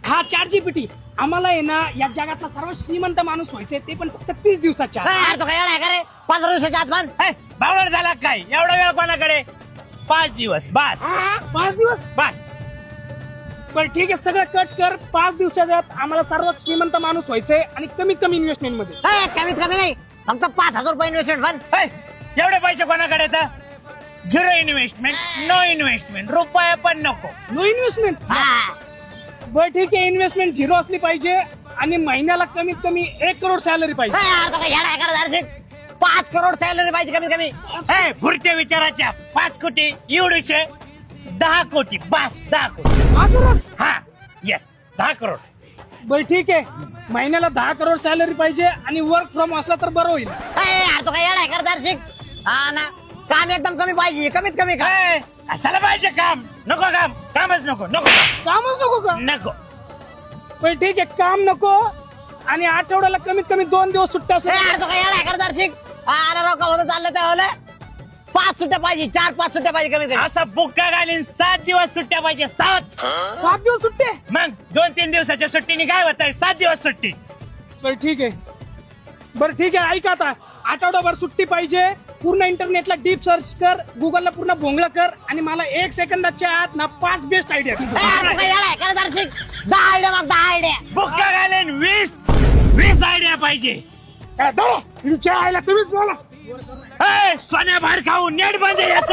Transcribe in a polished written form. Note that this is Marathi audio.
हा चार जीपीटी आम्हाला आहे ना या जगातला सर्वात श्रीमंत माणूस व्हायचंय ते पण फक्त 30 दिवसाच्या आत. यार तो काय येणार का रे 15 दिवसाच्या आत म्हण. बावळ झाला काय एवढा वेळ कोणाकडे 5 दिवस बस 5 दिवस बस. पण ठीक आहे सगळं कट कर 5 दिवसाच्या आत आम्हाला सर्वात श्रीमंत माणूस व्हायचंय आणि कमीत कमी इन्व्हेस्टमेंट मध्ये कमीत कमी नाही फक्त 5,000 रुपये इन्व्हेस्टमेंट म्हण. एवढे पैसे कोणाकडे तर 0 इन्व्हेस्टमेंट नो इन्व्हेस्टमेंट रुपये पण नको. नो इन्व्हेस्टमेंट बरं ठीक आहे इन्व्हेस्टमेंट 0 असली पाहिजे आणि महिन्याला कमीत कमी 1 करोड सॅलरी पाहिजे. यार तो काय येणार का रे 5 करोड सॅलरी पाहिजे कमीत कमी. भुरट्या विचाराच्या 5 कोटी एवढेशे 10 कोटी बस 10 कोटी 10 करोड हा येस 10 करोड. बरं ठीक आहे महिन्याला 10 करोड सॅलरी पाहिजे आणि वर्क फ्रॉम असला तर बरं होईल. यार तो काय येणार का दर्शिक. हा ना काम एकदम कमी पाहिजे कमीत कमी का. असायला पाहिजे काम नको कामच नको कामच नको का नको. बरं ठीक आहे काम नको आणि आठवड्याला कमीत कमी 2 दिवस सुट्ट्या असल्या यार तो काय येणार का दर्शिक. अरे रोका होतं चाललं त्या 5 सुट्ट्या पाहिजे 4-5 सुट्ट्या पाहिजे कमीत कमी. असा बुक्का घालीन 7 दिवस सुट्ट्या पाहिजे 7. 7 दिवस सुट्टे मग 2-3 दिवसाच्या सुट्टीने काय होत 7 दिवस सुट्टी. बरं ठीक आहे ऐका आता आठवडाभर सुट्टी पाहिजे पूर्ण इंटरनेटला डीप सर्च कर गुगलला पूर्ण भोंगला कर आणि मला 1 सेकंदाच्या आत ना 5 बेस्ट आयडिया यार तो काय येणार का दर्शिक 10 आयडिया मग 10 आयडिया. बुक्का घालीन 20 आयडिया पाहिजे. तुमच्या आईला तुम्हीच बोला सोन्या बाहेर खाऊन नेट बंद याचं